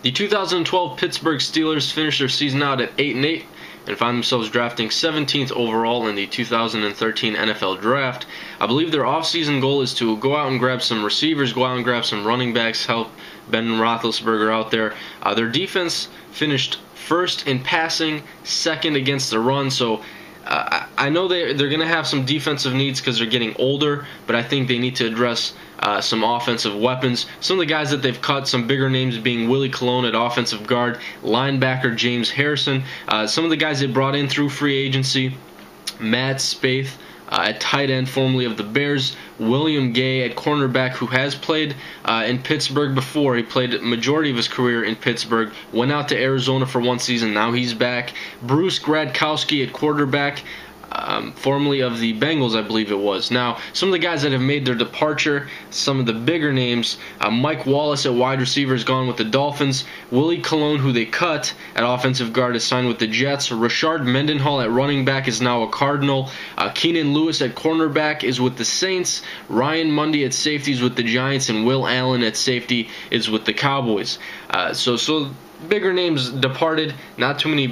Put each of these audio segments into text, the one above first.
The 2012 Pittsburgh Steelers finished their season out at 8-8 and found themselves drafting 17th overall in the 2013 NFL Draft. I believe their offseason goal is to go out and grab some receivers, go out and grab some running backs, help Ben Roethlisberger out there. Their defense finished first in passing, second against the run, so I know they're going to have some defensive needs because they're getting older, but I think they need to address some offensive weapons. Some of the guys that they've cut, some bigger names being Willie Colon at offensive guard, linebacker James Harrison. Some of the guys they brought in through free agency, Matt Spaeth at tight end, formerly of the Bears, William Gay at cornerback, who has played in Pittsburgh before. He played a majority of his career in Pittsburgh, went out to Arizona for one season, now he's back. Bruce Gradkowski at quarterback, formerly of the Bengals, I believe it was. Now, some of the guys that have made their departure, some of the bigger names, Mike Wallace at wide receiver is gone with the Dolphins. Willie Colon, who they cut at offensive guard, is signed with the Jets. Rashard Mendenhall at running back is now a Cardinal. Keenan Lewis at cornerback is with the Saints. Ryan Mundy at safety is with the Giants, and Will Allen at safety is with the Cowboys. So bigger names departed, not too many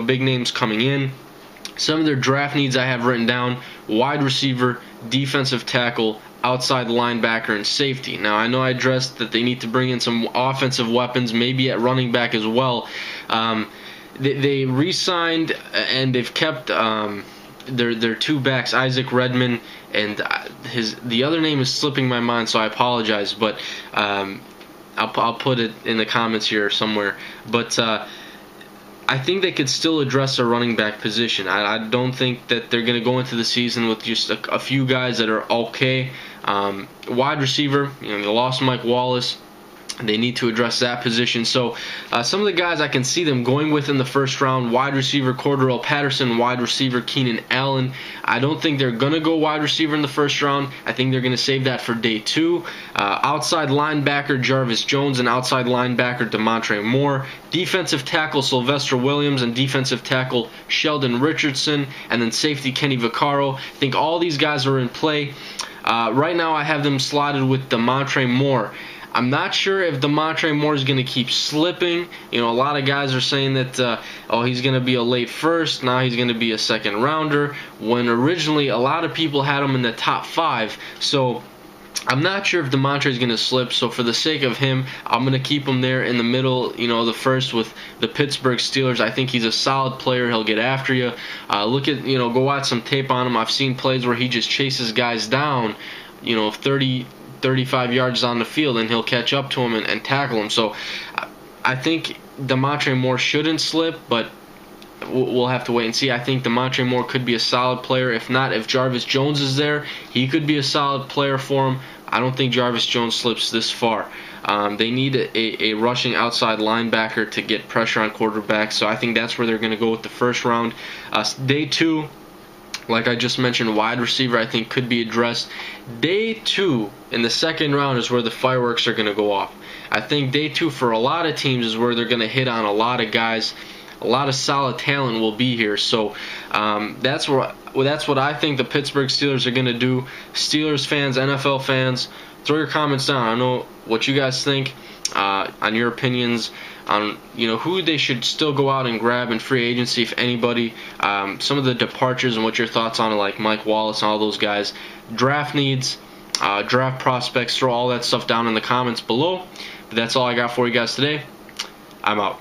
big names coming in. Some of their draft needs I have written down: wide receiver, defensive tackle, outside linebacker, and safety. Now, I know I addressed that they need to bring in some offensive weapons, maybe at running back as well. They re-signed and they've kept their two backs, Isaac Redman, and the other name is slipping my mind, so I apologize, but I'll put it in the comments here somewhere. But I think they could still address their running back position. I don't think that they're going to go into the season with just a few guys that are okay. Wide receiver, they lost Mike Wallace. They need to address that position. So some of the guys I can see them going with in the first round: wide receiver Cordarrelle Patterson, wide receiver Keenan Allen. I don't think they're going to go wide receiver in the first round. I think they're going to save that for day 2. Outside linebacker Jarvis Jones and outside linebacker Demontre Moore. Defensive tackle Sylvester Williams and defensive tackle Sheldon Richardson. And then safety Kenny Vaccaro. I think all these guys are in play. Right now I have them slotted with Demontre Moore. I'm not sure if Demontre Moore is going to keep slipping. A lot of guys are saying that, he's going to be a late first, now he's going to be a second rounder, when originally a lot of people had him in the top 5. So I'm not sure if Demontre is going to slip. So for the sake of him, I'm going to keep him there in the middle, the first with the Pittsburgh Steelers. I think he's a solid player. He'll get after you. Go watch some tape on him. I've seen plays where he just chases guys down, 35 yards on the field, and he'll catch up to him and tackle him. So I think Demontre Moore shouldn't slip, but we'll have to wait and see. I think Demontre Moore could be a solid player. If not, if Jarvis Jones is there, he could be a solid player for him. I don't think Jarvis Jones slips this far. They need a rushing outside linebacker to get pressure on quarterbacks, so I think that's where they're going to go with the first round. Day 2, like I just mentioned, wide receiver I think could be addressed. Day 2 in the second round is where the fireworks are going to go off. I think day 2 for a lot of teams is where they're going to hit on a lot of guys. A lot of solid talent will be here. So that's what I think the Pittsburgh Steelers are going to do. Steelers fans, NFL fans, throw your comments down. I know what you guys think on your opinions on who they should still go out and grab in free agency, if anybody. Some of the departures and what your thoughts on it, like Mike Wallace and all those guys. Draft needs, draft prospects. Throw all that stuff down in the comments below. But that's all I got for you guys today. I'm out.